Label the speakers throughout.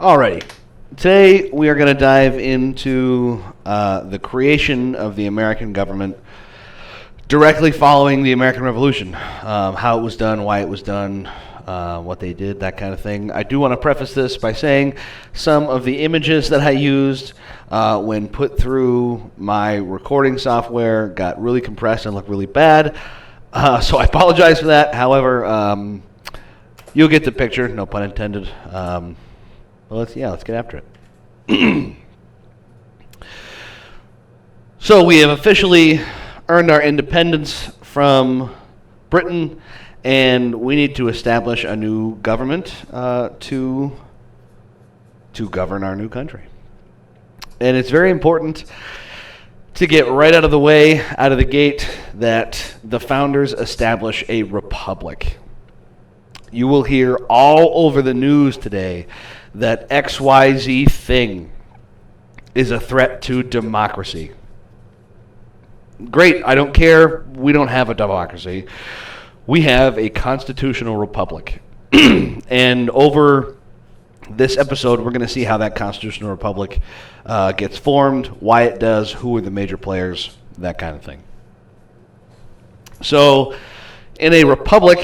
Speaker 1: Alrighty. Today we are going to dive into the creation of the American government directly following the American Revolution. How it was done, why it was done, what they did, that kind of thing. I do want to preface this by saying some of the images that I used when put through my recording software got really compressed and looked really bad. So I apologize for that. However, you'll get the picture, no pun intended. Well, let's get after it. So we have officially earned our independence from Britain, and we need to establish a new government to govern our new country. And it's very important to get right out of the way, out of the gate, that the founders establish a republic. You will hear all over the news today that XYZ thing is a threat to democracy. Great, I don't care. We don't have a democracy. We have a constitutional republic. And over this episode, we're going to see how that constitutional republic gets formed, why it does, who are the major players, that kind of thing. So, in a republic,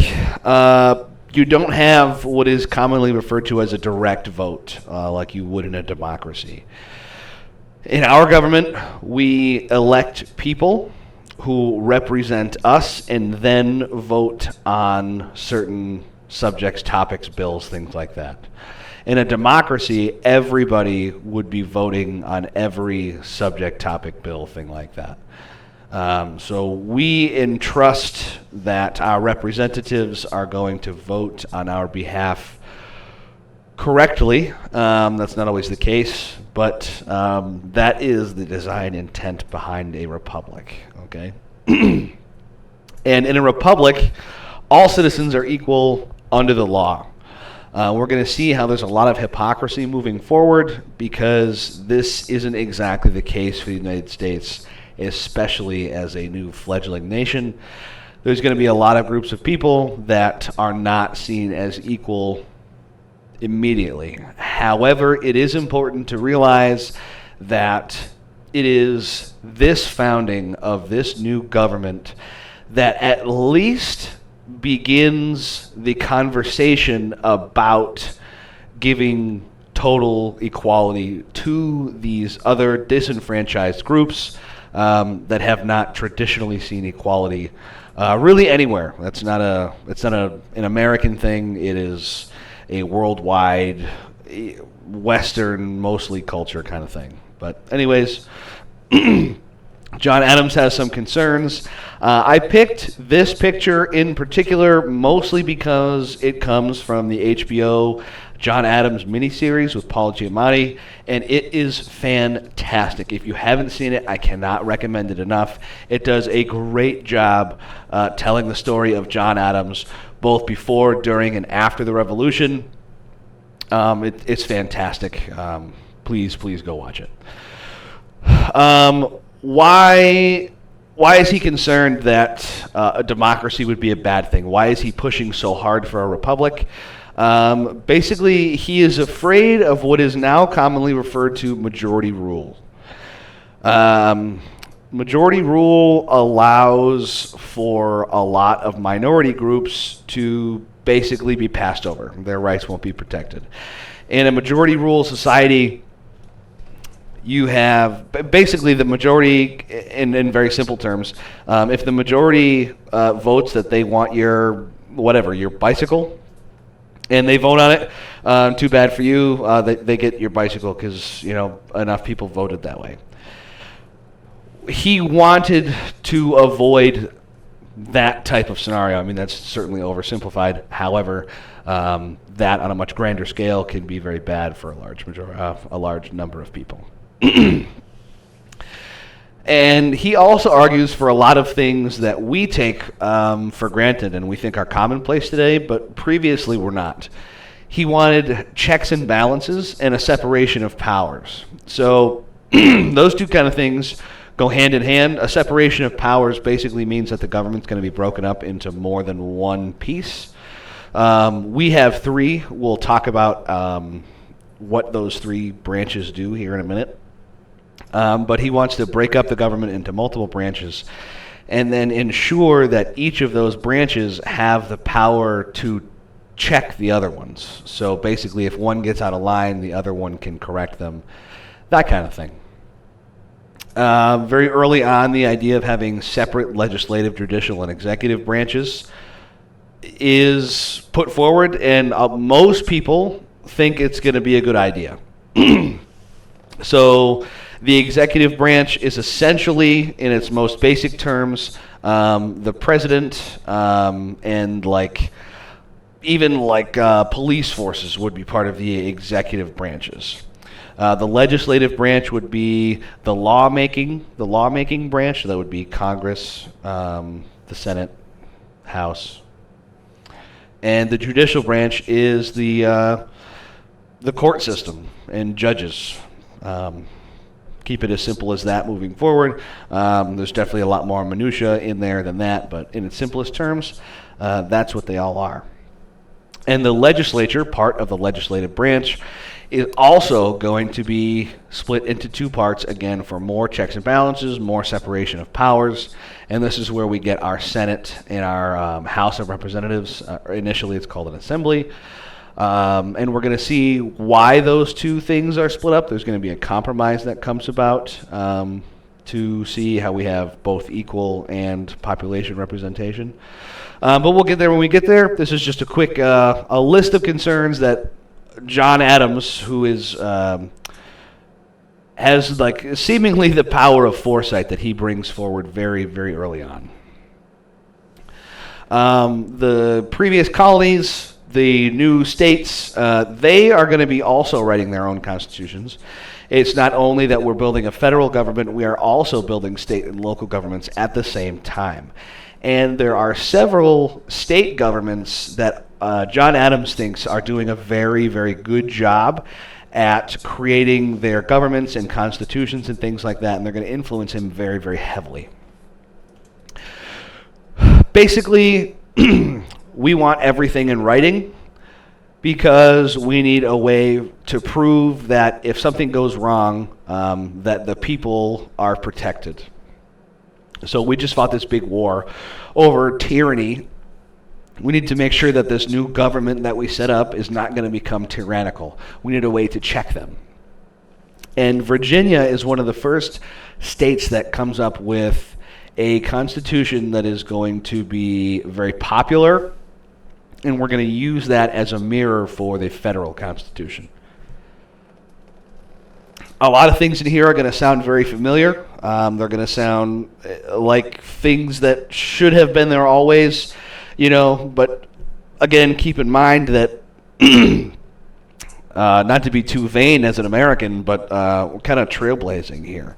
Speaker 1: you don't have what is commonly referred to as a direct vote, like you would in a democracy. In our government, we elect people who represent us and then vote on certain subjects, topics, bills, things like that. In a democracy, everybody would be voting on every subject, topic, bill, thing like that. So we entrust that our representatives are going to vote on our behalf correctly. That's not always the case, but that is the design intent behind a republic. Okay, and in a republic, all citizens are equal under the law. We're going to see how there's a lot of hypocrisy moving forward because this isn't exactly the case for the United States, especially as a new fledgling nation. There's going to be a lot of groups of people that are not seen as equal immediately. However, it is important to realize that it is this founding of this new government that at least begins the conversation about giving total equality to these other disenfranchised groups that have not traditionally seen equality really anywhere. It's not an American thing. It is a worldwide, Western, mostly culture kind of thing. But anyways, John Adams has some concerns. I picked this picture in particular mostly because it comes from the HBO John Adams miniseries with Paul Giamatti, and it is fantastic. If you haven't seen it, I cannot recommend it enough. It does a great job telling the story of John Adams, both before, during, and after the Revolution. It's fantastic. Please go watch it. Why is he concerned that a democracy would be a bad thing? Why is he pushing so hard for a republic? Basically, he is afraid of what is now commonly referred to majority rule. Majority rule allows for a lot of minority groups to basically be passed over. Their rights won't be protected. In a majority rule society, you have basically the majority, in very simple terms, if the majority votes that they want your bicycle, and they vote on it, too bad for you, they get your bicycle because enough people voted that way. He wanted to avoid that type of scenario. I mean, that's certainly oversimplified. However, that on a much grander scale can be very bad for a large number of people. And he also argues for a lot of things that we take for granted and we think are commonplace today, but previously were not. He wanted checks and balances and a separation of powers. So those two kind of things go hand in hand. A separation of powers basically means that the government's going to be broken up into more than one piece. We have three. We'll talk about what those three branches do here in a minute. But he wants to break up the government into multiple branches and then ensure that each of those branches have the power to check the other ones. So basically, if one gets out of line, the other one can correct them, that kind of thing. Very early on, the idea of having separate legislative, judicial, and executive branches is put forward, and most people think it's going to be a good idea. So the executive branch is essentially, in its most basic terms, the president, and police forces would be part of the executive branches. The legislative branch would be the lawmaking branch. So that would be Congress, the Senate, House, and the judicial branch is the court system and judges. Keep it as simple as that moving forward. There's definitely a lot more minutia in there than that, but in its simplest terms, that's what they all are. And the legislature, part of the legislative branch, is also going to be split into two parts, again, for more checks and balances, more separation of powers, and this is where we get our Senate and our House of Representatives. Initially, it's called an assembly. And we're going to see why those two things are split up. There's going to be a compromise that comes about to see how we have both equal and population representation. But we'll get there when we get there. This is just a quick a list of concerns that John Adams, who is has seemingly the power of foresight that he brings forward very, very early on. The previous colonies, the new states, they are going to be also writing their own constitutions. It's not only that we're building a federal government, we are also building state and local governments at the same time. And there are several state governments that John Adams thinks are doing a very, very good job at creating their governments and constitutions and things like that, and they're going to influence him very, very heavily. Basically, we want everything in writing because we need a way to prove that if something goes wrong, that the people are protected. So we just fought this big war over tyranny. We need to make sure that this new government that we set up is not going to become tyrannical. We need a way to check them. And Virginia is one of the first states that comes up with a constitution that is going to be very popular, and we're going to use that as a mirror for the federal constitution. A lot of things in here are going to sound very familiar. They're going to sound like things that should have been there always, but again, keep in mind that, not to be too vain as an American, but we're kind of trailblazing here.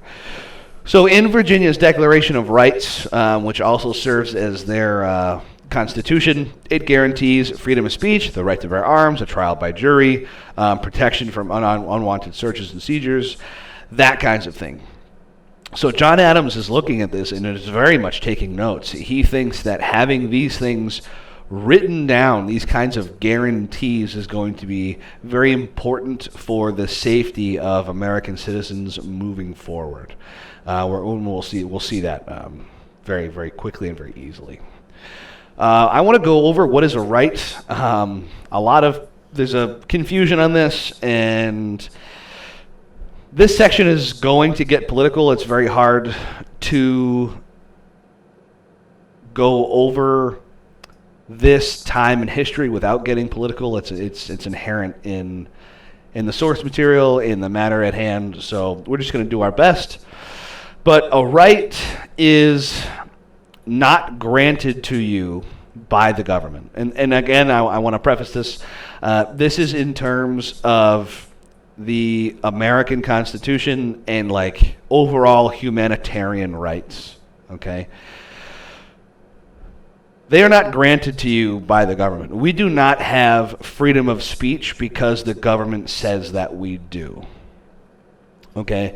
Speaker 1: So in Virginia's Declaration of Rights, which also serves as their Constitution, it guarantees freedom of speech, the right to bear arms, a trial by jury, protection from unwanted searches and seizures, that kinds of thing. So John Adams is looking at this and is very much taking notes. He thinks that having these things written down, these kinds of guarantees, is going to be very important for the safety of American citizens moving forward. We'll see that very, very quickly and very easily. I want to go over what is a right. There's a confusion on this, and this section is going to get political. It's very hard to go over this time in history without getting political. It's inherent in the source material, in the matter at hand. So we're just going to do our best. But a right is not granted to you by the government. And again, I want to preface this. This is in terms of the American Constitution and overall humanitarian rights. Okay? They are not granted to you by the government. We do not have freedom of speech because the government says that we do. Okay?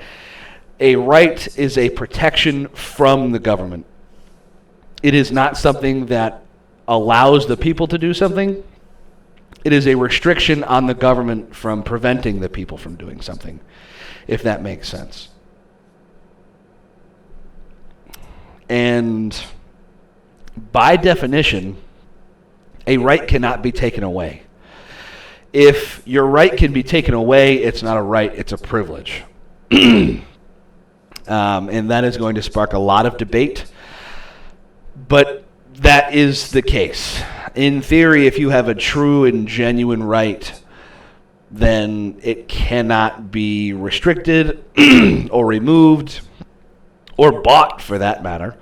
Speaker 1: A right is a protection from the government. It is not something that allows the people to do something. It is a restriction on the government from preventing the people from doing something, if that makes sense. And by definition, a right cannot be taken away. If your right can be taken away, it's not a right, it's a privilege. And that is going to spark a lot of debate. But that is the case. In theory, if you have a true and genuine right, then it cannot be restricted or removed or bought, for that matter.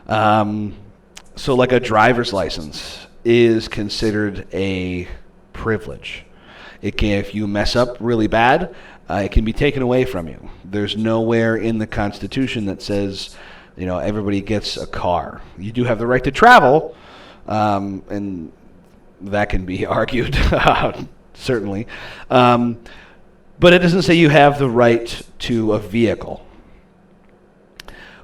Speaker 1: So like a driver's license is considered a privilege. It can, if you mess up really bad, it can be taken away from you. There's nowhere in the Constitution that says, everybody gets a car. You do have the right to travel, and that can be argued, certainly. But it doesn't say you have the right to a vehicle.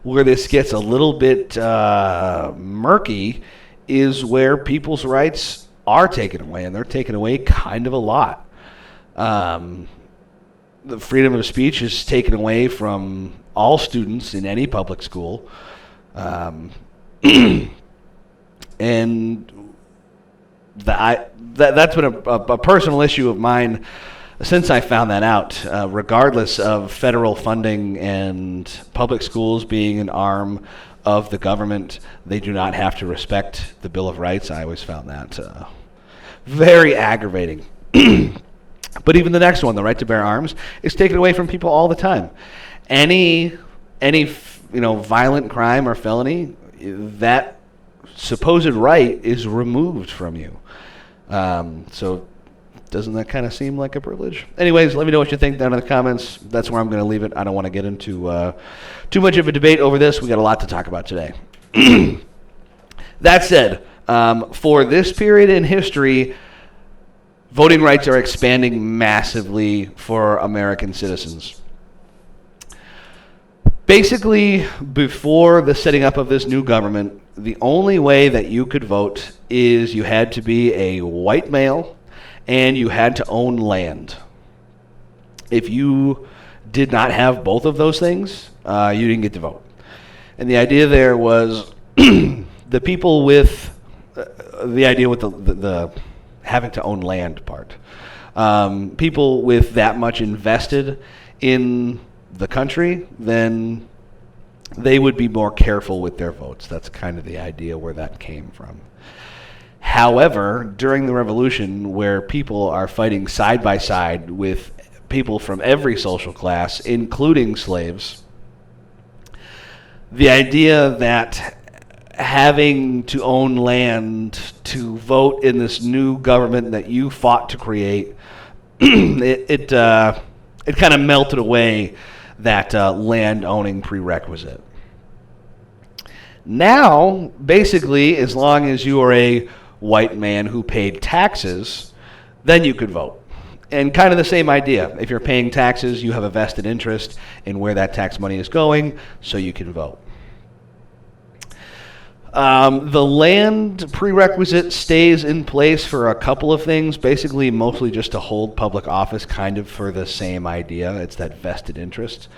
Speaker 1: Where this gets a little bit murky is where people's rights are taken away, and they're taken away kind of a lot. The freedom of speech is taken away from all students in any public school. And that's been a personal issue of mine since I found that out. Regardless of federal funding and public schools being an arm of the government, they do not have to respect the Bill of Rights. I always found that very aggravating. But even the next one, the right to bear arms, is taken away from people all the time. Any violent crime or felony, that supposed right is removed from you. So doesn't that kind of seem like a privilege? Anyways, let me know what you think down in the comments. That's where I'm going to leave it. I don't want to get into too much of a debate over this. We got a lot to talk about today. That said, for this period in history, voting rights are expanding massively for American citizens. Basically, before the setting up of this new government, the only way that you could vote is you had to be a white male and you had to own land. If you did not have both of those things, you didn't get to vote. And the idea there was the people with the idea with the having to own land part. People with that much invested in the country, then they would be more careful with their votes. That's kind of the idea where that came from. However, during the Revolution, where people are fighting side by side with people from every social class, including slaves, the idea that having to own land to vote in this new government that you fought to create, it kind of melted away that land owning prerequisite. Now, basically, as long as you are a white man who paid taxes, then you could vote. And kind of the same idea. If you're paying taxes, you have a vested interest in where that tax money is going, so you can vote. The land prerequisite stays in place for a couple of things, basically mostly just to hold public office, kind of for the same idea. It's that vested interest.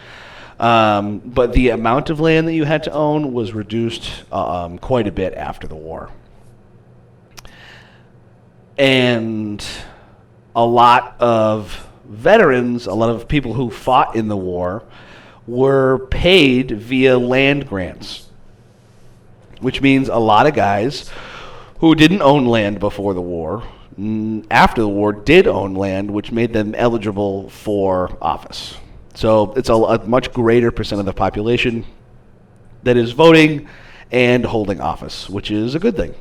Speaker 1: But the amount of land that you had to own was reduced quite a bit after the war. And a lot of veterans, a lot of people who fought in the war, were paid via land grants, which means a lot of guys who didn't own land before the war, after the war, did own land, which made them eligible for office. So it's a much greater percent of the population that is voting and holding office, which is a good thing.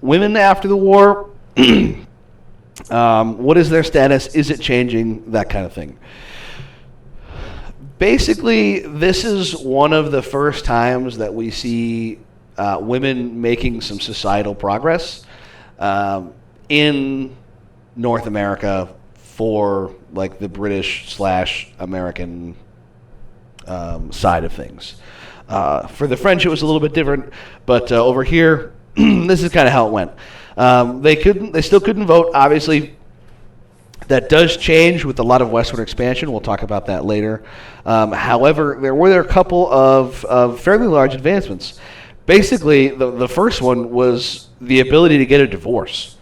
Speaker 1: Women after the war, what is their status? Is it changing? That kind of thing. Basically, this is one of the first times that we see women making some societal progress in North America for like the British/American side of things. For the French, it was a little bit different, but over here, this is kind of how it went. They still couldn't vote. Obviously, that does change with a lot of westward expansion. We'll talk about that later. However, there were a couple of fairly large advancements. Basically, the first one was the ability to get a divorce.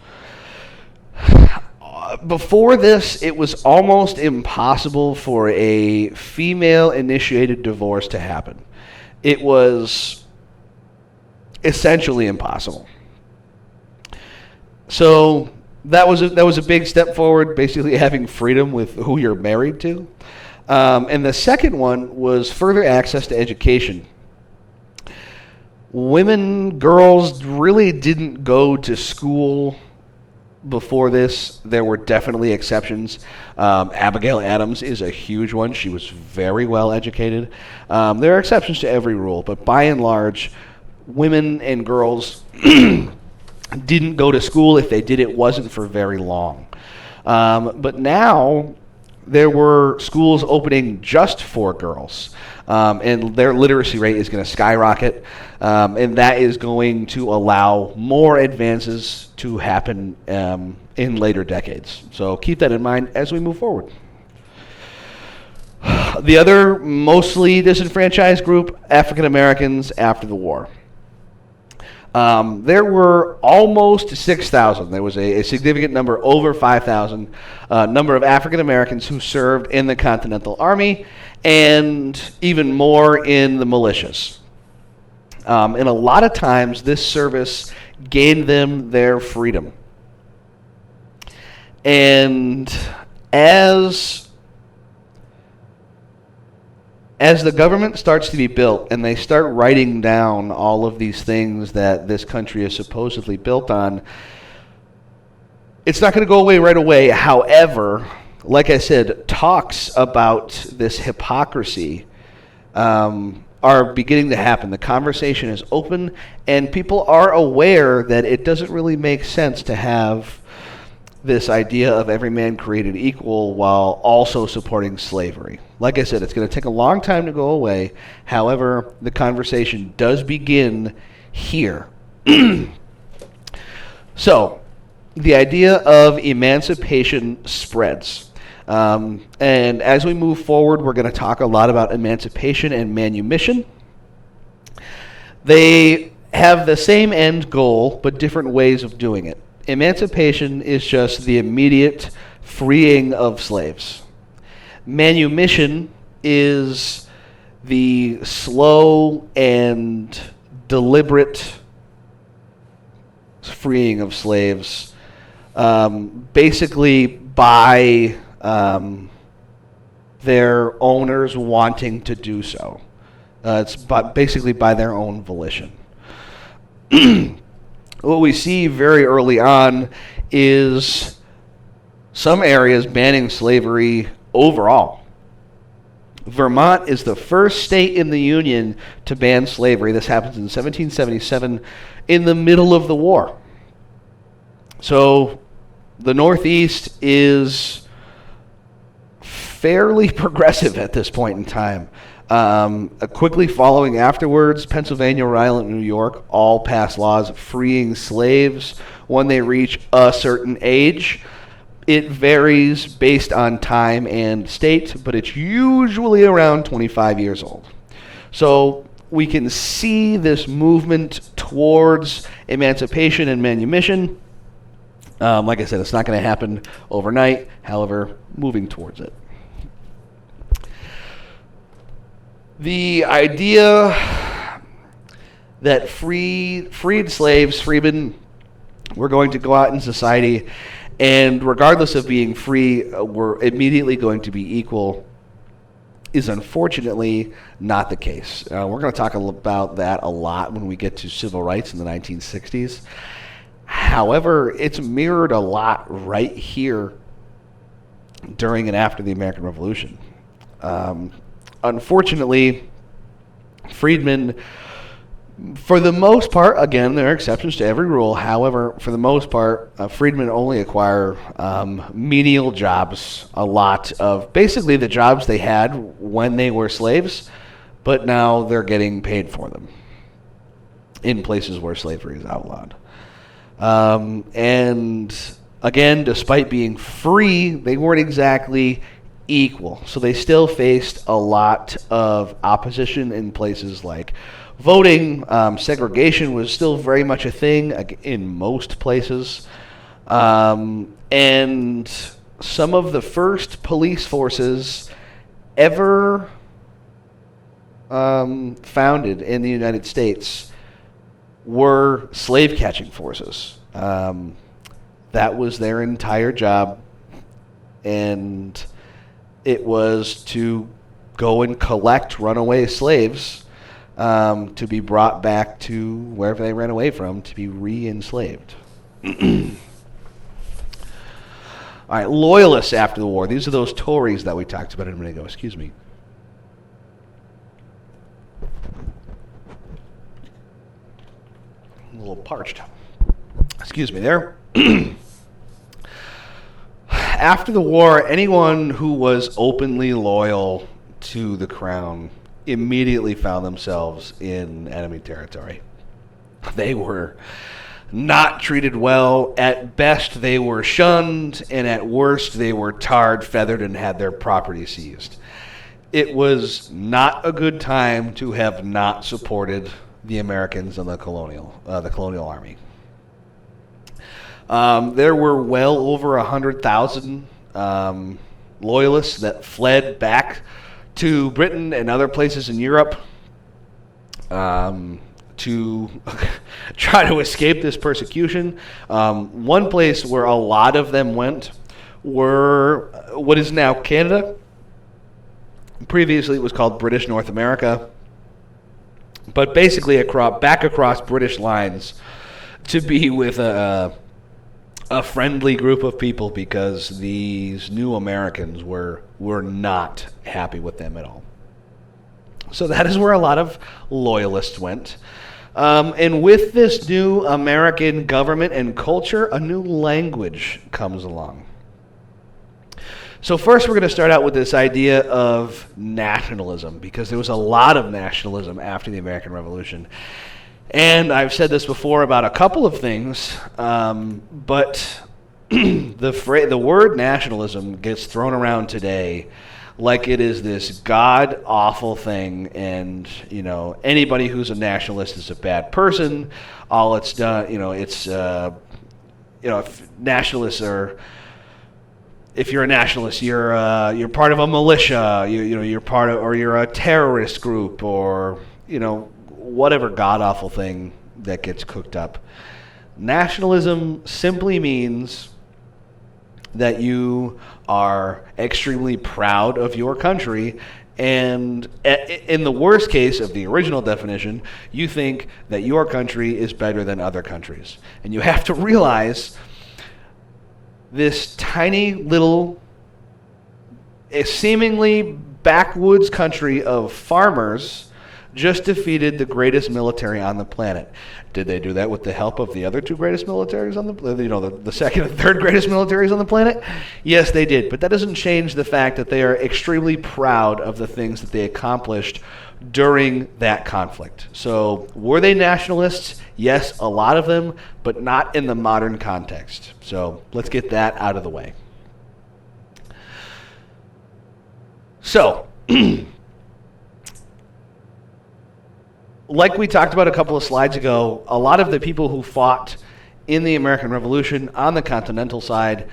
Speaker 1: Before this, it was almost impossible for a female-initiated divorce to happen. It was essentially impossible. So that was a big step forward, basically having freedom with who you're married to. And the second one was further access to education. Girls really didn't go to school before this. There were definitely exceptions. Abigail Adams is a huge one. She was very well educated. There are exceptions to every rule, but by and large, women and girls didn't go to school. If they did, it wasn't for very long. But now there were schools opening just for girls, and their literacy rate is going to skyrocket, and that is going to allow more advances to happen in later decades. So keep that in mind as we move forward. The other mostly disenfranchised group, African Americans after the war. There were almost 6,000. There was a significant number, over 5,000, number of African Americans who served in the Continental Army and even more in the militias. And a lot of times this service gained them their freedom. And as the government starts to be built and they start writing down all of these things that this country is supposedly built on, it's not going to go away right away. However, like I said, talks about this hypocrisy are beginning to happen. The conversation is open, and people are aware that it doesn't really make sense to have this idea of every man created equal while also supporting slavery. Like I said, it's going to take a long time to go away. However, the conversation does begin here. So, the idea of emancipation spreads. And as we move forward, we're going to talk a lot about emancipation and manumission. They have the same end goal, but different ways of doing it. Emancipation is just the immediate freeing of slaves. Manumission is the slow and deliberate freeing of slaves, basically by their owners wanting to do so. It's basically by their own volition. What we see very early on is some areas banning slavery overall. Vermont is the first state in the Union to ban slavery. This happens in 1777 in the middle of the war. So the Northeast is fairly progressive at this point in time. Quickly following afterwards, Pennsylvania, Rhode Island, and New York all pass laws freeing slaves when they reach a certain age. It varies based on time and state, but it's usually around 25 years old. So we can see this movement towards emancipation and manumission. Like I said, it's not going to happen overnight, however, moving towards it. The idea that freed slaves, freemen, were going to go out in society, and regardless of being free, we're immediately going to be equal, is unfortunately not the case. We're going to talk about that a lot when we get to civil rights in the 1960s. However, it's mirrored a lot right here during and after the American Revolution. Unfortunately, freedmen, for the most part, again, there are exceptions to every rule. However, for the most part, freedmen only acquire menial jobs, a lot of basically the jobs they had when they were slaves, but now they're getting paid for them. in places where slavery is outlawed. And again, despite being free, they weren't exactly equal. So they still faced a lot of opposition in places like voting. Segregation was still very much a thing in most places. And some of the first police forces ever founded in the United States were slave-catching forces. That was their entire job, and it was to go and collect runaway slaves to be brought back to wherever they ran away from to be re-enslaved. All right, loyalists after the war. These are those Tories that we talked about a minute ago. Excuse me. A little parched. Excuse me there. After the war, anyone who was openly loyal to the crown immediately found themselves in enemy territory. They were not treated well. At best, they were shunned, and at worst, they were tarred, feathered, and had their property seized. It was not a good time to have not supported the Americans and the colonial army. There were well over 100,000 loyalists that fled back to Britain and other places in Europe to try to escape this persecution. One place where a lot of them went were what is now Canada. Previously, it was called British North America. But basically back across British lines to be with a friendly group of people, because these new Americans were not happy with them at all. So that is where a lot of loyalists went. And with this new American government and culture, a new language comes along. So first we're going to start out with this idea of nationalism, because there was a lot of nationalism after the American Revolution. And I've said this before about a couple of things, but the word nationalism gets thrown around today like it is this god-awful thing, and anybody who's a nationalist is a bad person. All it's done, if nationalists are. If you're a nationalist, you're part of a militia. You're part of, or you're a terrorist group, or whatever god awful thing that gets cooked up. Nationalism simply means that you are extremely proud of your country, and in the worst case of the original definition, you think that your country is better than other countries, and you have to realize. This tiny little, seemingly backwoods country of farmers just defeated the greatest military on the planet. Did they do that with the help of the other two greatest militaries on the second and third greatest militaries on the planet? Yes, they did. But that doesn't change the fact that they are extremely proud of the things that they accomplished during that conflict. So were they nationalists? Yes, a lot of them, but not in the modern context. So let's get that out of the way. So, like we talked about a couple of slides ago, a lot of the people who fought in the American Revolution on the continental side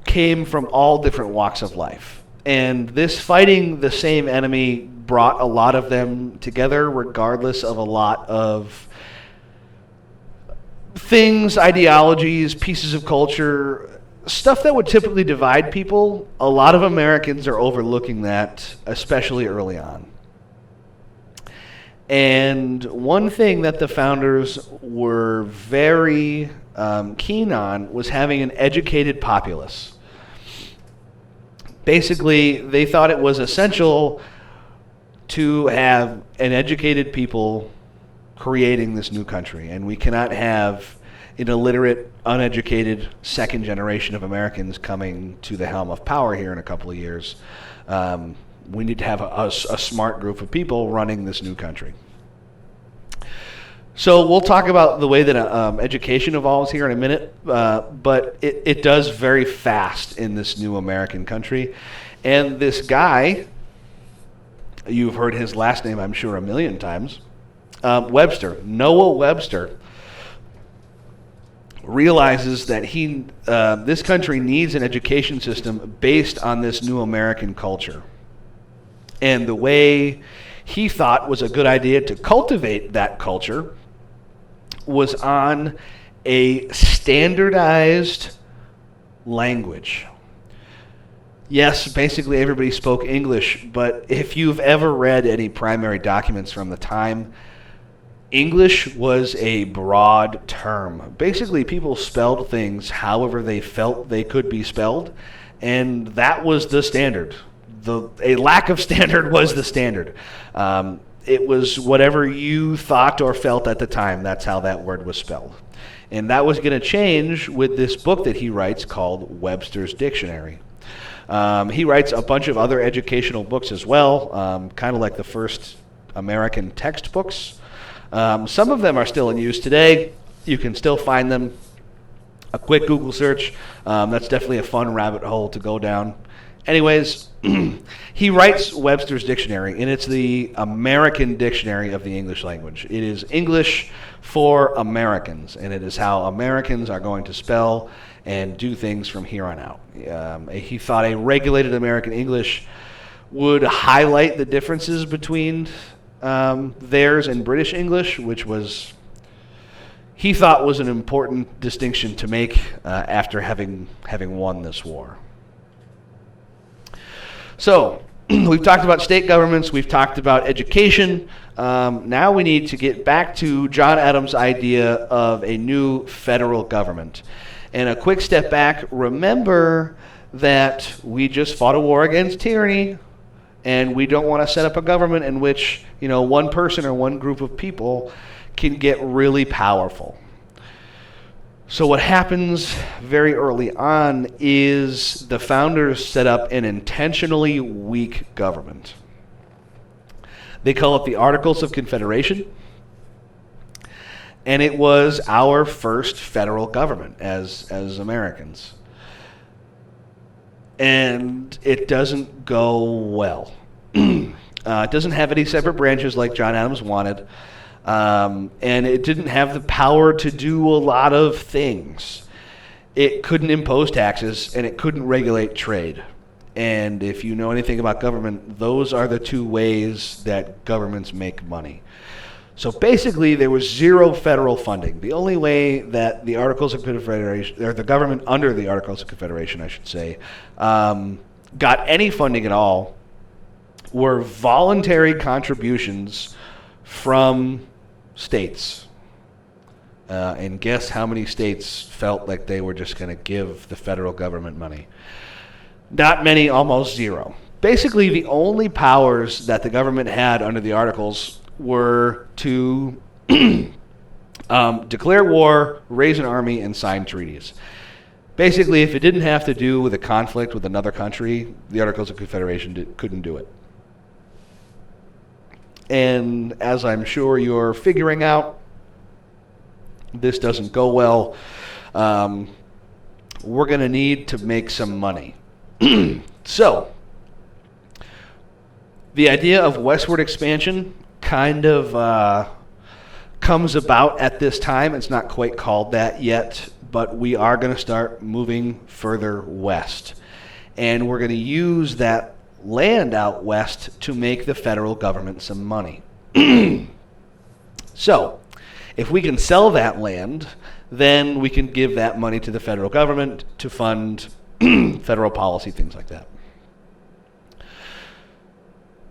Speaker 1: came from all different walks of life. And this fighting the same enemy brought a lot of them together, regardless of a lot of things, ideologies, pieces of culture, stuff that would typically divide people. A lot of Americans are overlooking that, especially early on. And one thing that the founders were very keen on was having an educated populace. Basically, they thought it was essential to have an educated people creating this new country. And we cannot have an illiterate, uneducated second generation of Americans coming to the helm of power here in a couple of years. We need to have a smart group of people running this new country. So we'll talk about the way that education evolves here in a minute, but it does very fast in this new American country. And this guy, you've heard his last name, I'm sure, a million times, Webster, Noah Webster, realizes that this country needs an education system based on this new American culture. And the way he thought was a good idea to cultivate that culture was on a standardized language. Yes, basically everybody spoke English, but if you've ever read any primary documents from the time, English was a broad term. Basically, people spelled things however they felt they could be spelled, and that was the standard. A lack of standard was the standard. It was whatever you thought or felt at the time. That's how that word was spelled. And that was going to change with this book that he writes called Webster's Dictionary. He writes a bunch of other educational books as well, kind of like the first American textbooks. Some of them are still in use today. You can still find them. A quick Google search, that's definitely a fun rabbit hole to go down. Anyways, he writes Webster's Dictionary, and it's the American dictionary of the English language. It is English for Americans, and it is how Americans are going to spell and do things from here on out. He thought a regulated American English would highlight the differences between theirs and British English, which he thought was an important distinction to make after having won this war. So, we've talked about state governments, we've talked about education. Now we need to get back to John Adams' idea of a new federal government. And a quick step back, remember that we just fought a war against tyranny, and we don't want to set up a government in which, one person or one group of people can get really powerful. So what happens very early on is the founders set up an intentionally weak government. They call it the Articles of Confederation, and it was our first federal government as Americans. And it doesn't go well. It doesn't have any separate branches like John Adams wanted. And it didn't have the power to do a lot of things. It couldn't impose taxes, and it couldn't regulate trade. And if you know anything about government, those are the two ways that governments make money. So basically, there was zero federal funding. The only way that the Articles of Confederation, or the government under the Articles of Confederation, I should say, got any funding at all were voluntary contributions from states. And guess how many states felt like they were just going to give the federal government money? Not many, almost zero. Basically, the only powers that the government had under the Articles were to declare war, raise an army, and sign treaties. Basically, if it didn't have to do with a conflict with another country, the Articles of Confederation couldn't do it. And as I'm sure you're figuring out, this doesn't go well. We're going to need to make some money. So, the idea of westward expansion kind of comes about at this time. It's not quite called that yet, but we are going to start moving further west. And we're going to use that land out west to make the federal government some money. So, if we can sell that land, then we can give that money to the federal government to fund federal policy, things like that.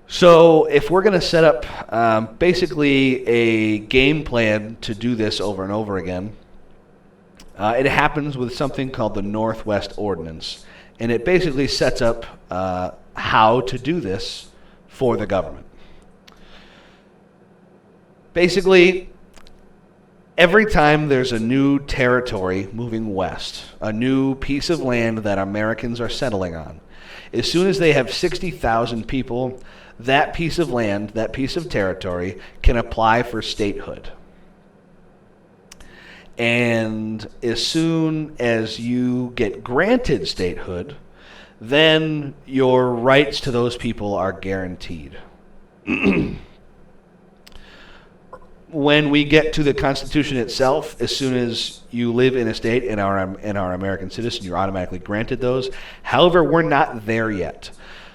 Speaker 1: So if we're going to set up basically a game plan to do this over and over again, it happens with something called the Northwest Ordinance. And it basically sets up how to do this for the government. Basically, every time there's a new territory moving west, a new piece of land that Americans are settling on, as soon as they have 60,000 people, that piece of land, that piece of territory, can apply for statehood. And as soon as you get granted statehood, then your rights to those people are guaranteed. When we get to the Constitution itself, as soon as you live in a state and are American citizen, you're automatically granted those. However, we're not there yet.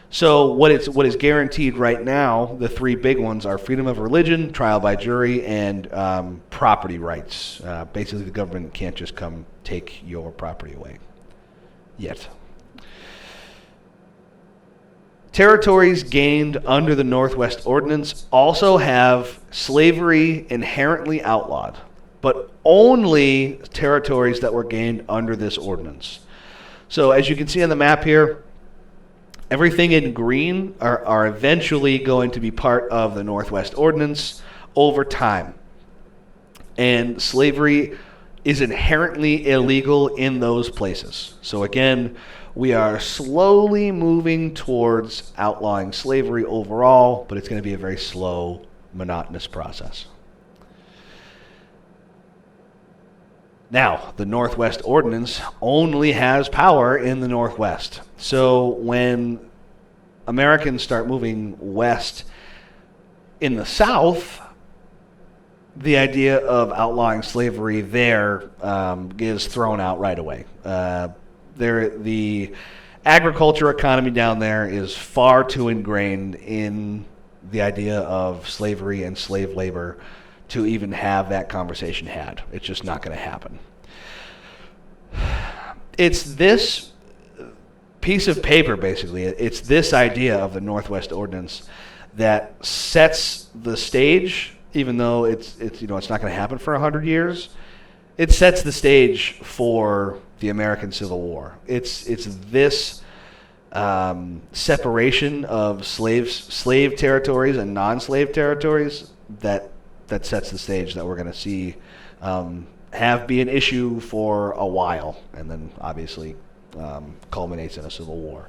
Speaker 1: So what is guaranteed right now, the three big ones are freedom of religion, trial by jury, and property rights. Basically, the government can't just come take your property away yet. Territories gained under the Northwest Ordinance also have slavery inherently outlawed, but only territories that were gained under this ordinance. So as you can see on the map here, everything in green are eventually going to be part of the Northwest Ordinance over time. And slavery is inherently illegal in those places. So again, we are slowly moving towards outlawing slavery overall, but it's going to be a very slow, monotonous process. Now, the Northwest Ordinance only has power in the Northwest. So when Americans start moving west in the South, the idea of outlawing slavery there is thrown out right away. The agriculture economy down there is far too ingrained in the idea of slavery and slave labor to even have that conversation had. It's just not going to happen. It's this piece of paper, basically. It's this idea of the Northwest Ordinance that sets the stage, even though it's not going to happen for 100 years. It sets the stage for the American Civil War. It's this separation of slave territories and non-slave territories that sets the stage that we're going to see have be an issue for a while, and then obviously culminates in a civil war.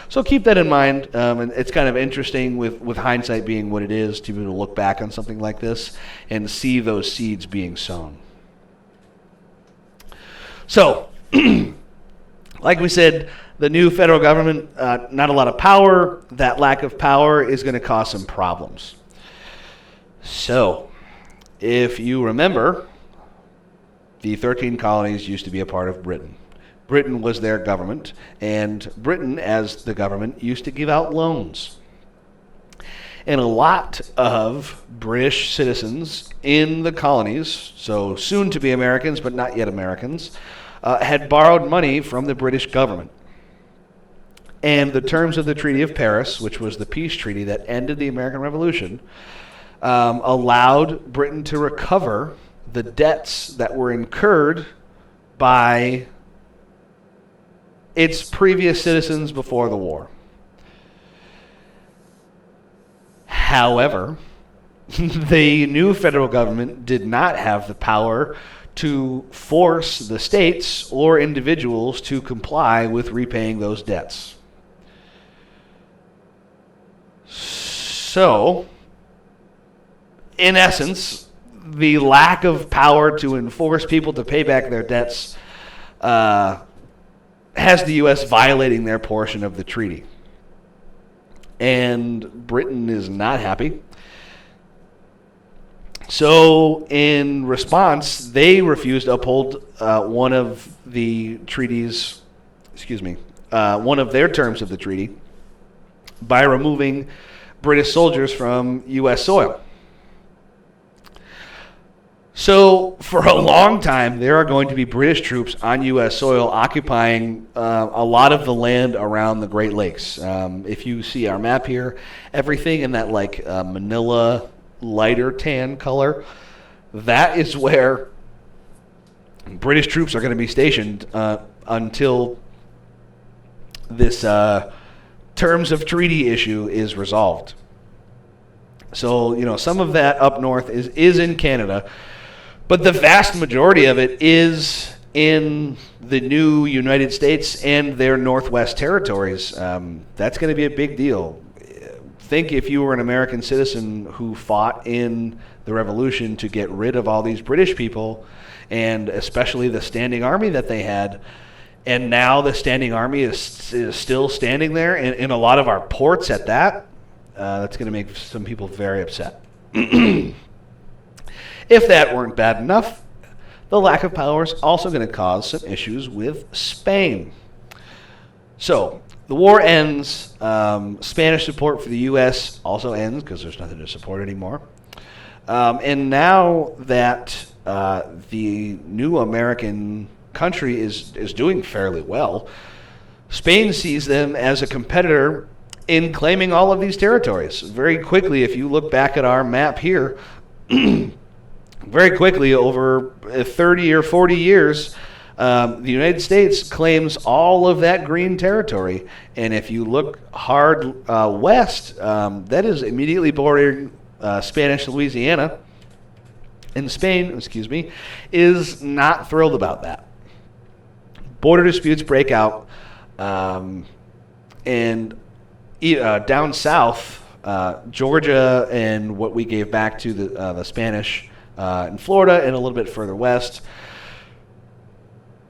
Speaker 1: So keep that in mind, and it's kind of interesting with hindsight being what it is to be able to look back on something like this and see those seeds being sown. So, like we said, the new federal government, not a lot of power. That lack of power is going to cause some problems. So, if you remember, the 13 colonies used to be a part of Britain. Britain was their government, and Britain, as the government, used to give out loans. And a lot of British citizens in the colonies, so soon to be Americans but not yet Americans, had borrowed money from the British government. And the terms of the Treaty of Paris, which was the peace treaty that ended the American Revolution, allowed Britain to recover the debts that were incurred by its previous citizens before the war. However, the new federal government did not have the power to force the states or individuals to comply with repaying those debts. So, in essence, the lack of power to enforce people to pay back their debts has the U.S. violating their portion of the treaty. And Britain is not happy. So, in response, they refused to uphold one of the treaties, one of their terms of the treaty by removing British soldiers from U.S. soil. So, for a long time, there are going to be British troops on U.S. soil occupying a lot of the land around the Great Lakes. If you see our map here, everything in that Manila lighter tan color, that is where British troops are going to be stationed until this terms of treaty issue is resolved. So, some of that up north is in Canada, but the vast majority of it is in the new United States and their Northwest territories. That's going to be a big deal. Think if you were an American citizen who fought in the Revolution to get rid of all these British people and especially the standing army that they had. And now the standing army is still standing there in a lot of our ports at that. That's going to make some people very upset. If that weren't bad enough, the lack of power is also going to cause some issues with Spain. So the war ends. Spanish support for the U.S. also ends because there's nothing to support anymore. And now that the new American country is doing fairly well, Spain sees them as a competitor in claiming all of these territories. Very quickly, if you look back at our map here, very quickly over 30 or 40 years, the United States claims all of that green territory. And if you look hard west, that is immediately bordering Spanish Louisiana. And Spain, is not thrilled about that. Border disputes break out, and down south, Georgia and what we gave back to the Spanish in Florida and a little bit further west,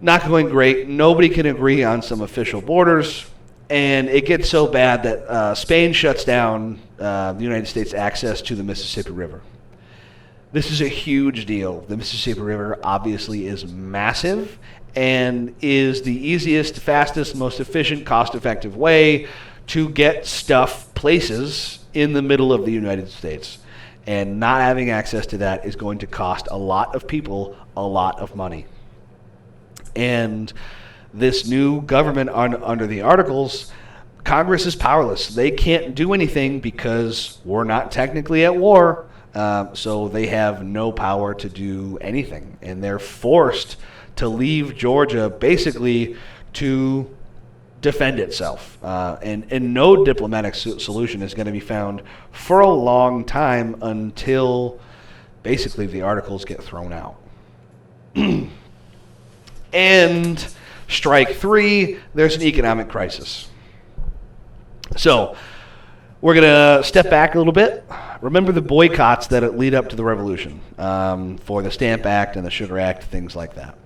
Speaker 1: not going great. Nobody can agree on some official borders, and it gets so bad that Spain shuts down the United States' access to the Mississippi River. This is a huge deal. The Mississippi River obviously is massive and is the easiest, fastest, most efficient, cost-effective way to get stuff places in the middle of the United States. And not having access to that is going to cost a lot of people a lot of money. And this new government under the Articles, Congress is powerless. They can't do anything because we're not technically at war. So they have no power to do anything. And they're forced to leave Georgia basically to defend itself. And no diplomatic solution is going to be found for a long time until basically the Articles get thrown out. And strike three, there's an economic crisis. So we're going to step back a little bit. Remember the boycotts that lead up to the revolution for the Stamp Act and the Sugar Act, things like that.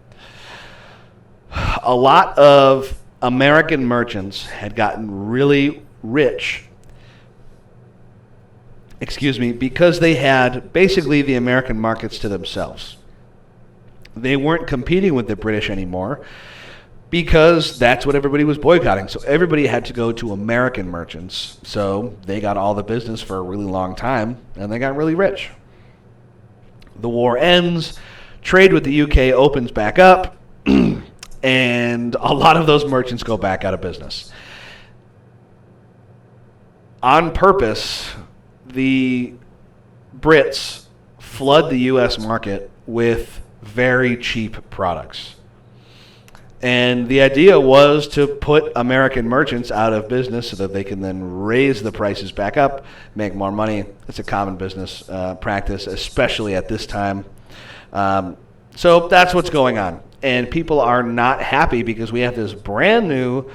Speaker 1: A lot of American merchants had gotten really rich, because they had basically the American markets to themselves. They weren't competing with the British anymore because that's what everybody was boycotting. So everybody had to go to American merchants. So they got all the business for a really long time, and they got really rich. The war ends, trade with the UK opens back up, and a lot of those merchants go back out of business. On purpose, the Brits flood the U.S. market with very cheap products. And the idea was to put American merchants out of business so that they can then raise the prices back up, make more money. It's a common business practice, especially at this time. So that's what's going on. And people are not happy because we have this brand new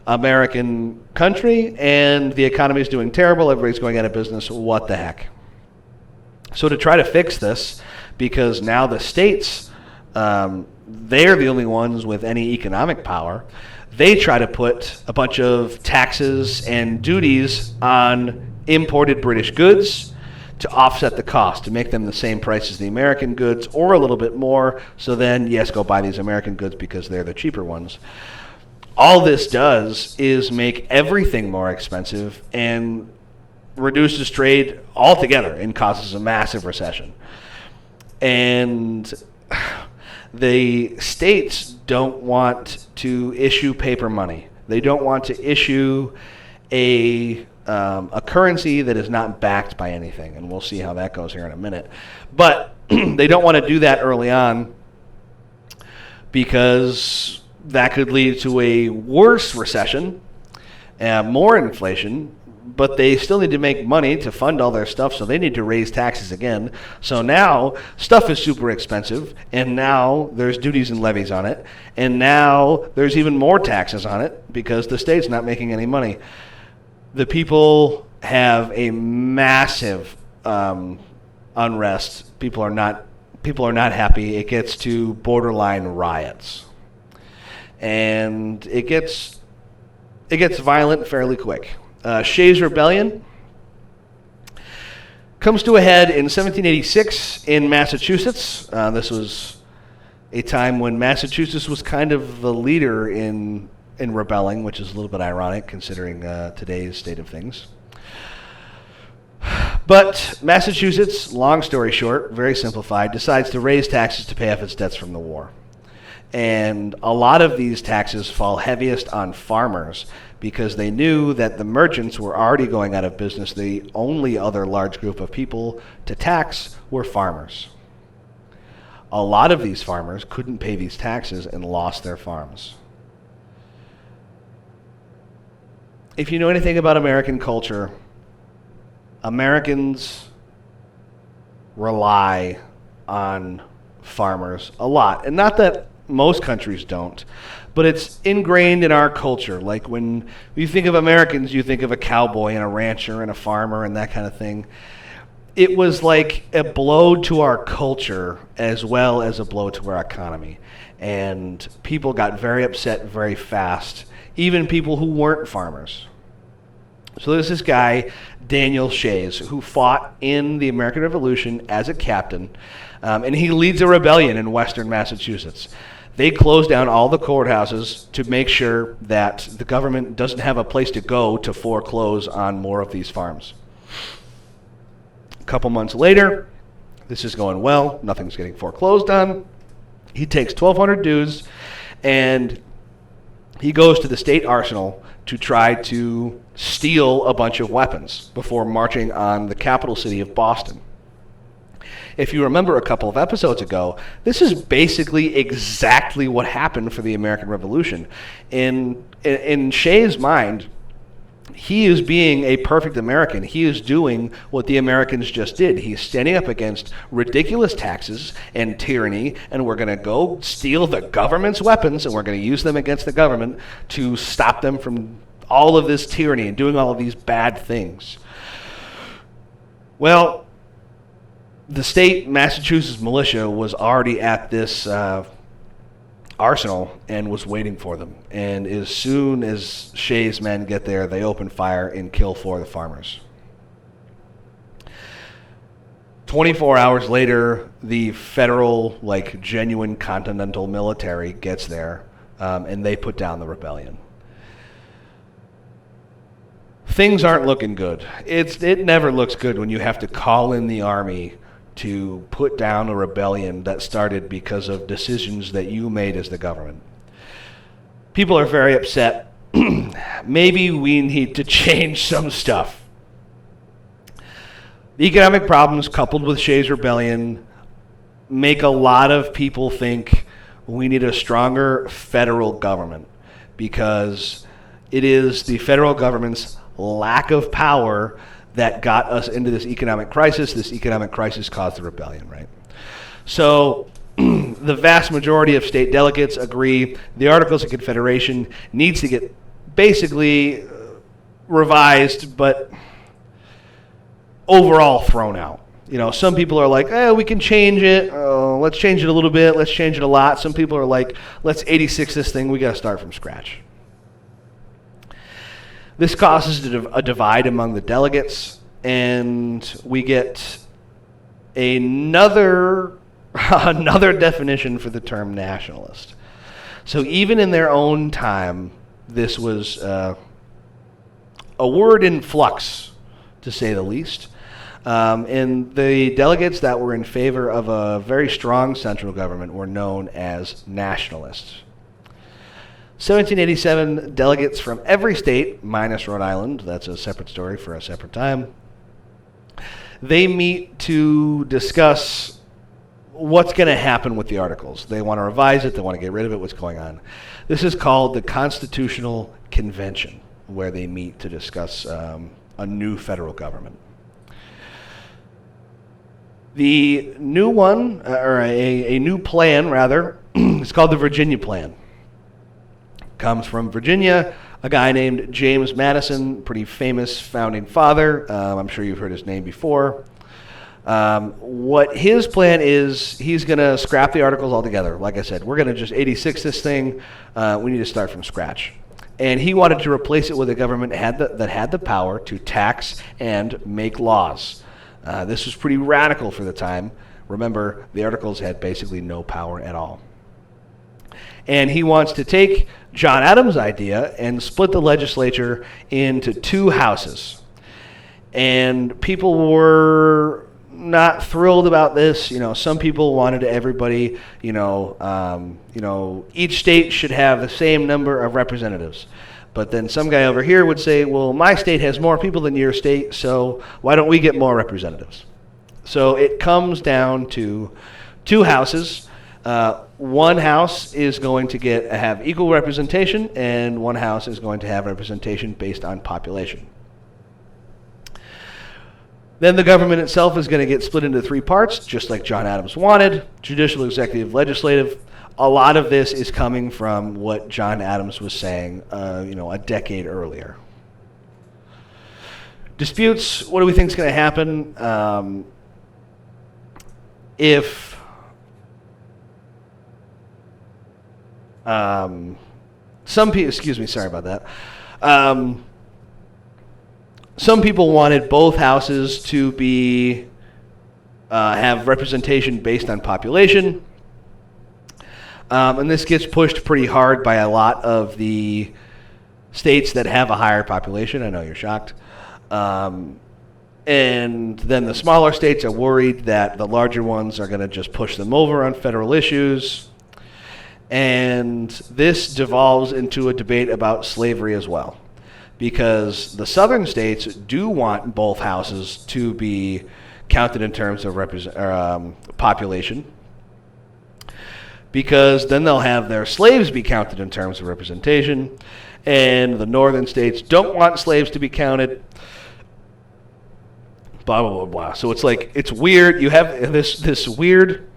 Speaker 1: American country and the economy is doing terrible. Everybody's going out of business. What the heck? So to try to fix this, because now the states, they're the only ones with any economic power, they try to put a bunch of taxes and duties on imported British goods to offset the cost, to make them the same price as the American goods or a little bit more, so then, yes, go buy these American goods because they're the cheaper ones. All this does is make everything more expensive and reduces trade altogether and causes a massive recession. And the states don't want to issue paper money. They don't want to issue a currency that is not backed by anything, and we'll see how that goes here in a minute. But they don't want to do that early on because that could lead to a worse recession, more inflation, but they still need to make money to fund all their stuff, so they need to raise taxes again. So now stuff is super expensive, and now there's duties and levies on it, and now there's even more taxes on it because the state's not making any money. The people have a massive unrest. People are not people are not happy. It gets to borderline riots. And it gets violent fairly quick. Shays' Rebellion comes to a head in 1786 in Massachusetts. This was a time when Massachusetts was kind of the leader in rebelling, which is a little bit ironic considering today's state of things. But Massachusetts, long story short, very simplified, decides to raise taxes to pay off its debts from the war. And a lot of these taxes fall heaviest on farmers because they knew that the merchants were already going out of business. The only other large group of people to tax were farmers. A lot of these farmers couldn't pay these taxes and lost their farms. If you know anything about American culture, Americans rely on farmers a lot. And not that most countries don't, but it's ingrained in our culture. Like when you think of Americans, you think of a cowboy and a rancher and a farmer and that kind of thing. It was like a blow to our culture as well as a blow to our economy. And people got very upset very fast, even people who weren't farmers. So there's this guy, Daniel Shays, who fought in the American Revolution as a captain, and he leads a rebellion in western Massachusetts. They close down all the courthouses to make sure that the government doesn't have a place to go to foreclose on more of these farms. A couple months later, this is going well, nothing's getting foreclosed on. He takes 1,200 dudes, and he goes to the state arsenal to try to steal a bunch of weapons before marching on the capital city of Boston. If you remember a couple of episodes ago, this is basically exactly what happened for the American Revolution. In Shays' mind, he is being a perfect American. He is doing what the Americans just did. He's standing up against ridiculous taxes and tyranny, and we're going to go steal the government's weapons, and we're going to use them against the government to stop them from all of this tyranny and doing all of these bad things. Well, the state Massachusetts militia was already at this arsenal and was waiting for them. And as soon as Shays' men get there, they open fire and kill 4 of the farmers. 24 hours later, the federal, genuine continental military gets there, and they put down the rebellion. Things aren't looking good. It never looks good when you have to call in the army to put down a rebellion that started because of decisions that you made as the government. People are very upset. Maybe we need to change some stuff. The economic problems coupled with Shays' Rebellion make a lot of people think we need a stronger federal government because it is the federal government's lack of power that got us into this economic crisis. This economic crisis caused the rebellion, right? So the vast majority of state delegates agree the Articles of Confederation needs to get basically revised, but overall thrown out. You know, some people are like, we can change it. Let's change it a little bit. Let's change it a lot. Some people are like, let's 86 this thing. We got to start from scratch. This causes a divide among the delegates, and we get another definition for the term nationalist. So even in their own time, this was a word in flux, to say the least. And the delegates that were in favor of a very strong central government were known as nationalists. 1787 delegates from every state, minus Rhode Island, that's a separate story for a separate time, they meet to discuss what's going to happen with the Articles. They want to revise it, they want to get rid of it, what's going on. This is called the Constitutional Convention, where they meet to discuss a new federal government. The new one, or a new plan, rather, is called the Virginia Plan. Comes from Virginia, a guy named James Madison, pretty famous founding father. I'm sure you've heard his name before. What his plan is, he's going to scrap the Articles altogether. Like I said, we're going to just 86 this thing. We need to start from scratch. And he wanted to replace it with a government that had the power to tax and make laws. This was pretty radical for the time. Remember, the Articles had basically no power at all. And he wants to take John Adams' idea and split the legislature into two houses. And people were not thrilled about this. Some people wanted everybody, each state should have the same number of representatives. But then some guy over here would say, well, my state has more people than your state, so why don't we get more representatives? So it comes down to two houses. One house is going to have equal representation, and one house is going to have representation based on population. Then the government itself is going to get split into three parts, just like John Adams wanted: judicial, executive, legislative. A lot of this is coming from what John Adams was saying, a decade earlier. Disputes. What do we think is going to happen if some people? Excuse me. Sorry about that. Some people wanted both houses to be have representation based on population. And this gets pushed pretty hard by a lot of the states that have a higher population. I know you're shocked. And then the smaller states are worried that the larger ones are going to just push them over on federal issues. And this devolves into a debate about slavery as well, because the southern states do want both houses to be counted in terms of population, because then they'll have their slaves be counted in terms of representation, and the northern states don't want slaves to be counted, blah, blah, blah, blah. So it's weird. You have this weird,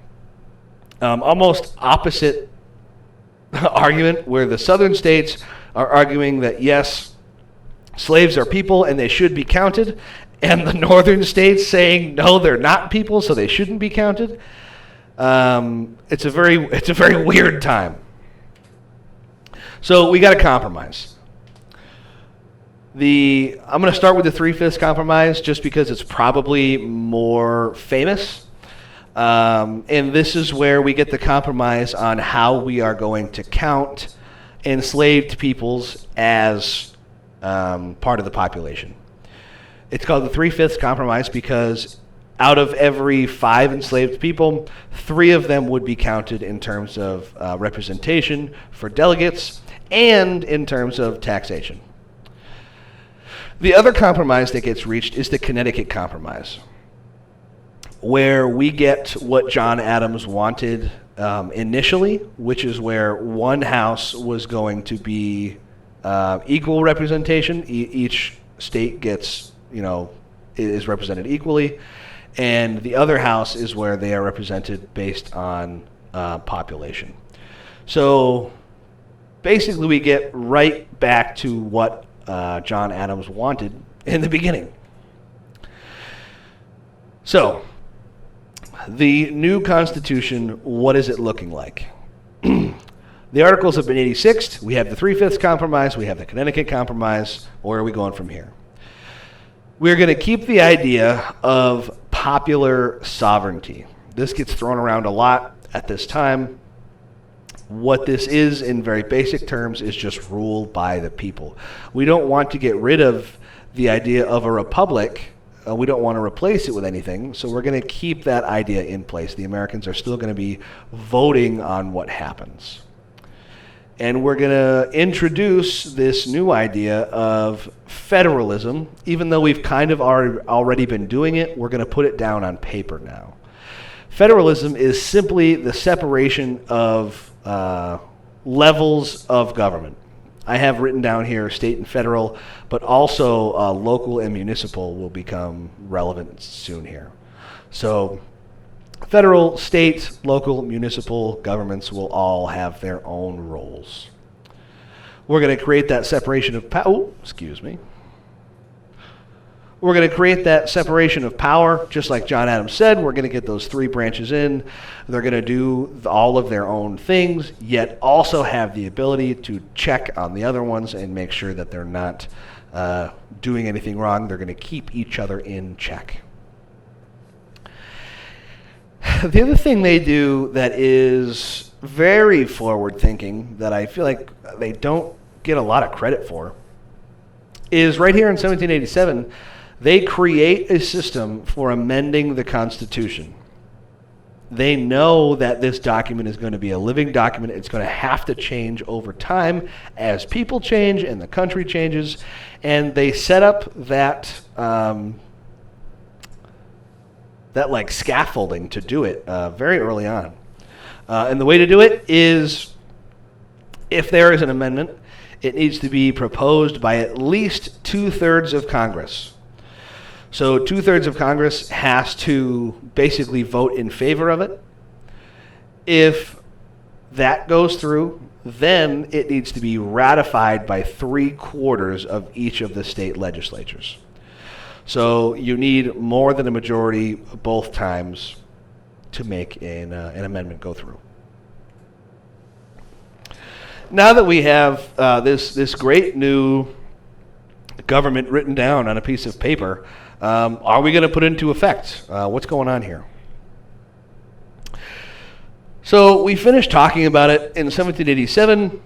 Speaker 1: almost opposite argument where the southern states are arguing that, yes, slaves are people and they should be counted, and the northern states saying, no, they're not people, so they shouldn't be counted. It's a very weird time. So we got to compromise. I'm going to start with the 3/5 compromise just because it's probably more famous. And this is where we get the compromise on how we are going to count enslaved peoples as part of the population. It's called the 3/5 compromise because out of every 5 enslaved people, 3 of them would be counted in terms of representation for delegates and in terms of taxation. The other compromise that gets reached is the Connecticut Compromise, where we get what John Adams wanted initially, which is where one house was going to be equal representation. Each state gets, is represented equally. And the other house is where they are represented based on population. So basically we get right back to what John Adams wanted in the beginning. So the new Constitution, what is it looking like? The Articles have been 86ed. We have the 3/5 compromise. We have the Connecticut Compromise. Where are we going from here? We're going to keep the idea of popular sovereignty. This gets thrown around a lot at this time. What this is, in very basic terms, is just rule by the people. We don't want to get rid of the idea of a republic. We don't want to replace it with anything, so we're going to keep that idea in place. The Americans are still going to be voting on what happens. And we're going to introduce this new idea of federalism. Even though we've kind of already been doing it, we're going to put it down on paper now. Federalism is simply the separation of levels of government. I have written down here state and federal, but also local and municipal will become relevant soon here. So federal, state, local, municipal governments will all have their own roles. We're going to create that separation of power. We're We're going to create that separation of power, just like John Adams said. We're going to get those three branches in. They're going to do all of their own things, yet also have the ability to check on the other ones and make sure that they're not doing anything wrong. They're going to keep each other in check. The other thing they do that is very forward-thinking that I feel like they don't get a lot of credit for is right here in 1787, they create a system for amending the Constitution. They know that this document is going to be a living document. It's going to have to change over time as people change and the country changes. And they set up that like scaffolding to do it very early on. And the way to do it is, if there is an amendment, it needs to be proposed by at least 2/3 of Congress. So 2/3 of Congress has to basically vote in favor of it. If that goes through, then it needs to be ratified by 3/4 of each of the state legislatures. So you need more than a majority both times to make an amendment go through. Now that we have this great new government written down on a piece of paper, are we going to put it into effect? What's going on here? So we finished talking about it in 1787.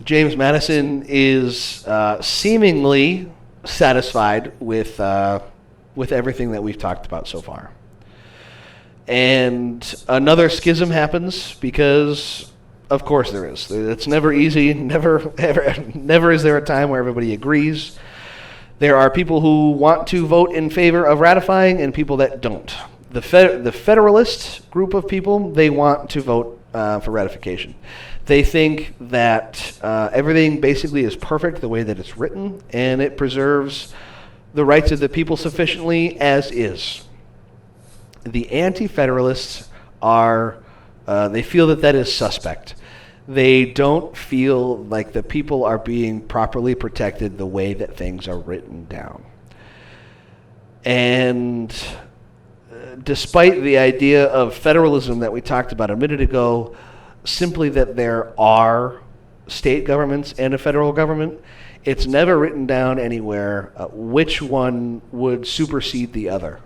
Speaker 1: James Madison is seemingly satisfied with everything that we've talked about so far. And another schism happens because, of course, there is. It's never easy. Never is there a time where everybody agrees. There are people who want to vote in favor of ratifying and people that don't. The Federalist group of people, they want to vote for ratification. They think that everything basically is perfect the way that it's written, and it preserves the rights of the people sufficiently as is. The Anti-Federalists they feel that is suspect. They don't feel like the people are being properly protected the way that things are written down. And despite the idea of federalism that we talked about a minute ago, simply that there are state governments and a federal government, it's never written down anywhere which one would supersede the other.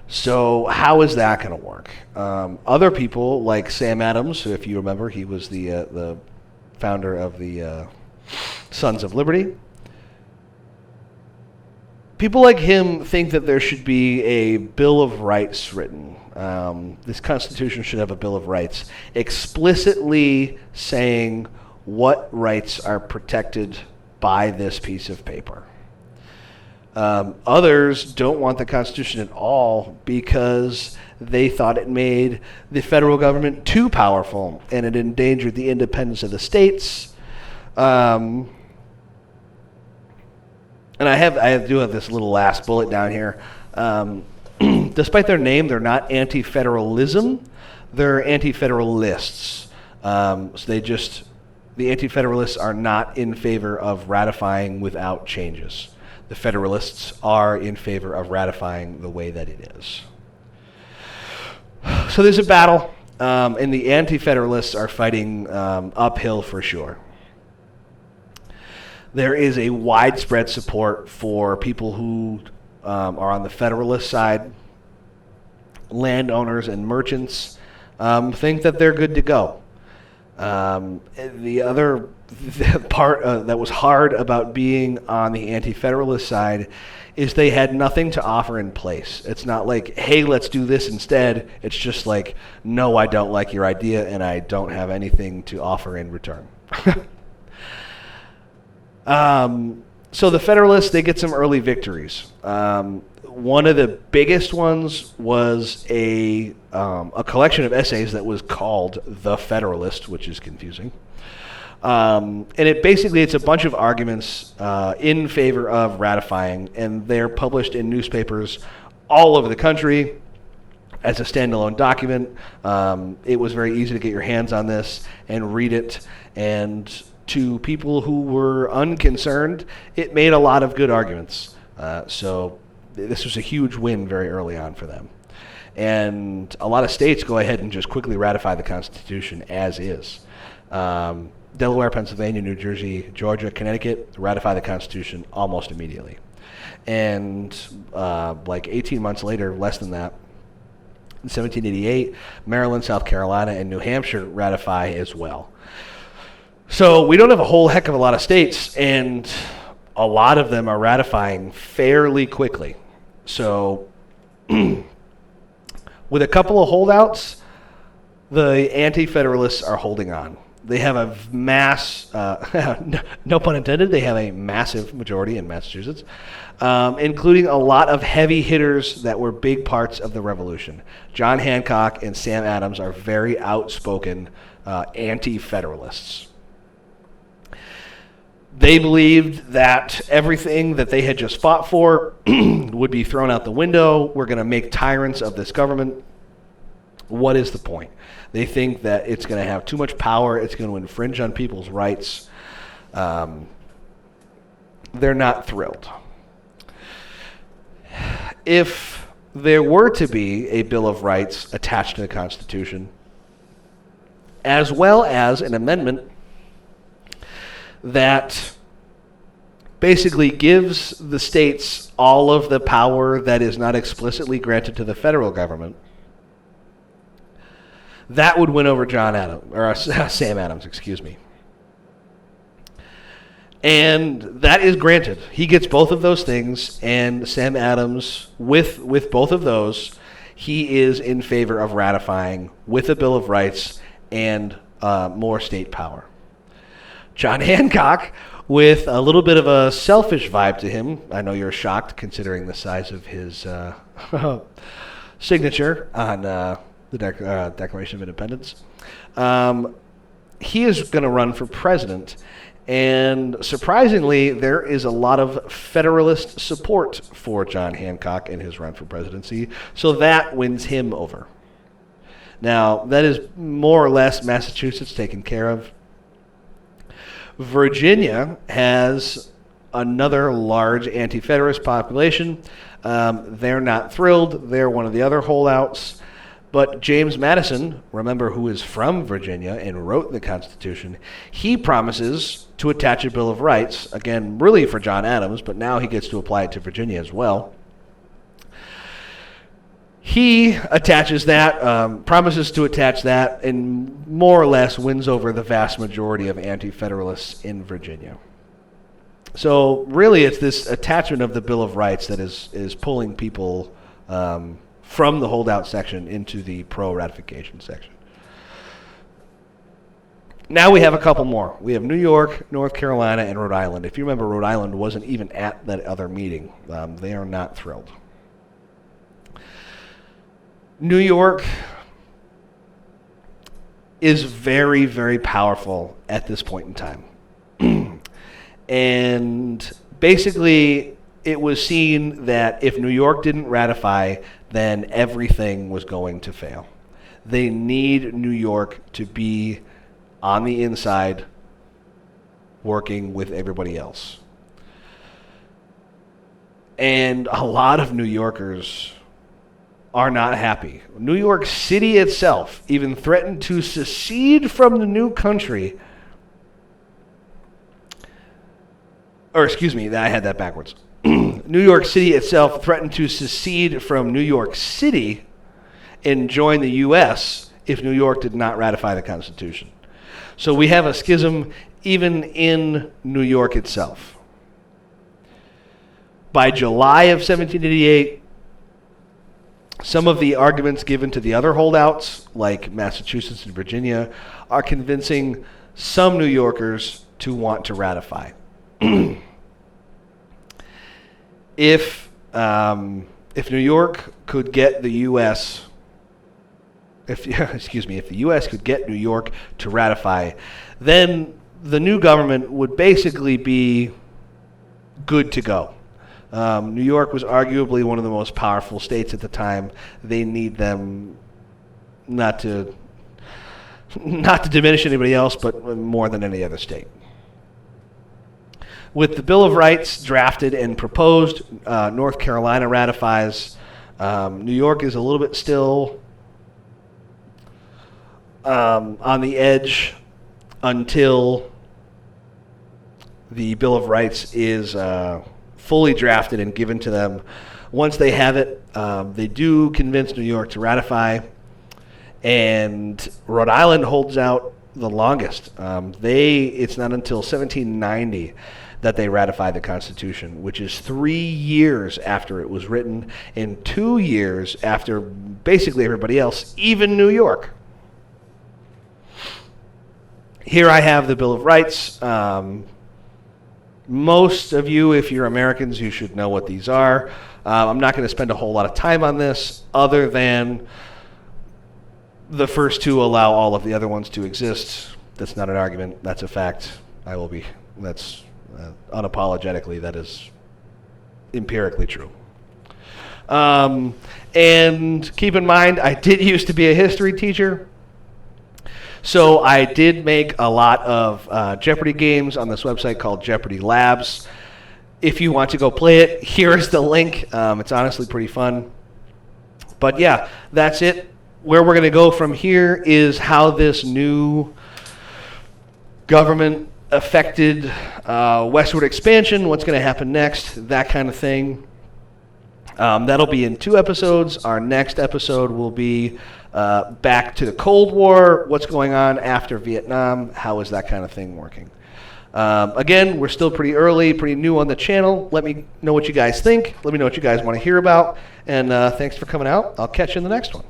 Speaker 1: So how is that going to work? Other people like Sam Adams, who, if you remember, he was the founder of the Sons of Liberty. People like him think that there should be a Bill of Rights written. This Constitution should have a Bill of Rights explicitly saying what rights are protected by this piece of paper. Others don't want the Constitution at all because they thought it made the federal government too powerful and it endangered the independence of the states. And I do have this little last bullet down here. Despite their name, they're not anti-federalism. They're anti-federalists. So the anti-federalists are not in favor of ratifying without changes. The Federalists are in favor of ratifying the way that it is. So there's a battle, and the Anti-Federalists are fighting uphill for sure. There is a widespread support for people who are on the Federalist side. Landowners and merchants think that they're good to go. The other part that was hard about being on the Anti-Federalist side is they had nothing to offer in place. It's not like, hey, let's do this instead. It's just like, no, I don't like your idea, and I don't have anything to offer in return. So the Federalists, they get some early victories. One of the biggest ones was a collection of essays that was called The Federalist, which is confusing. And it's a bunch of arguments in favor of ratifying, and they're published in newspapers all over the country as a standalone document. It was very easy to get your hands on this and read it, and to people who were unconcerned, it made a lot of good arguments. So this was a huge win very early on for them. And a lot of states go ahead and just quickly ratify the Constitution as is. Delaware, Pennsylvania, New Jersey, Georgia, Connecticut ratify the Constitution almost immediately. And like 18 months later, less than that, in 1788, Maryland, South Carolina, and New Hampshire ratify as well. So we don't have a whole heck of a lot of states, and a lot of them are ratifying fairly quickly. So with a couple of holdouts, the anti-federalists are holding on. They have a no pun intended, they have a massive majority in Massachusetts, including a lot of heavy hitters that were big parts of the Revolution. John Hancock and Sam Adams are very outspoken anti-federalists. They believed that everything that they had just fought for would be thrown out the window. We're going to make tyrants of this government. What is the point? They think that it's going to have too much power. It's going to infringe on people's rights. They're not thrilled. If there were to be a Bill of Rights attached to the Constitution, as well as an amendment that basically gives the states all of the power that is not explicitly granted to the federal government, that would win over Sam Adams, excuse me. And that is granted. He gets both of those things, and Sam Adams, with both of those, he is in favor of ratifying with a Bill of Rights and more state power. John Hancock, with a little bit of a selfish vibe to him, I know you're shocked considering the size of his signature on the Declaration of Independence. He is going to run for president, and surprisingly, there is a lot of Federalist support for John Hancock in his run for presidency, so that wins him over. Now, that is more or less Massachusetts taken care of. Virginia has another large anti-federalist population. They're not thrilled. They're one of the other holdouts. But James Madison, remember, who is from Virginia and wrote the Constitution, he promises to attach a Bill of Rights, again, really for John Adams, but now he gets to apply it to Virginia as well. He attaches that, promises to attach that, and more or less wins over the vast majority of anti-federalists in Virginia. So really it's this attachment of the Bill of Rights that is pulling people from the holdout section into the pro-ratification section. Now we have a couple more. We have New York, North Carolina, and Rhode Island. If you remember, Rhode Island wasn't even at that other meeting. They are not thrilled. New York is very, very powerful at this point in time. And basically, it was seen that if New York didn't ratify, then everything was going to fail. They need New York to be on the inside working with everybody else. And a lot of New Yorkers are not happy. New York City itself even threatened to secede from the new country. Or excuse me, I had that backwards. New York City itself threatened to secede from New York City and join the U.S. if New York did not ratify the Constitution. So we have a schism even in New York itself. By July of 1788, some of the arguments given to the other holdouts, like Massachusetts and Virginia, are convincing some New Yorkers to want to ratify. If New York could get the U.S. if the U.S. could get New York to ratify, then the new government would basically be good to go. New York was arguably one of the most powerful states at the time. They need them not to diminish anybody else, but more than any other state. With the Bill of Rights drafted and proposed, North Carolina ratifies. New York is a little bit still on the edge until the Bill of Rights is fully drafted and given to them. Once they have it, they do convince New York to ratify, and Rhode Island holds out the longest. It's not until 1790 that they ratify the Constitution, which is 3 years after it was written and 2 years after basically everybody else, even New York. Here I have the Bill of Rights. Most of you, if you're Americans, you should know what these are. I'm not going to spend a whole lot of time on this other than the first two allow all of the other ones to exist. That's not an argument. That's a fact. That's unapologetically, that is empirically true. And keep in mind, I did used to be a history teacher. So I did make a lot of Jeopardy games on this website called Jeopardy Labs. If you want to go play it, here is the link. It's honestly pretty fun. But yeah, that's it. Where we're going to go from here is how this new government affected westward expansion, what's going to happen next, that kind of thing. That'll be in 2 episodes. Our next episode will be back to the Cold War, what's going on after Vietnam, how is that kind of thing working. Again, we're still pretty early, pretty new on the channel. Let me know what you guys think. Let me know what you guys want to hear about. And thanks for coming out. I'll catch you in the next one.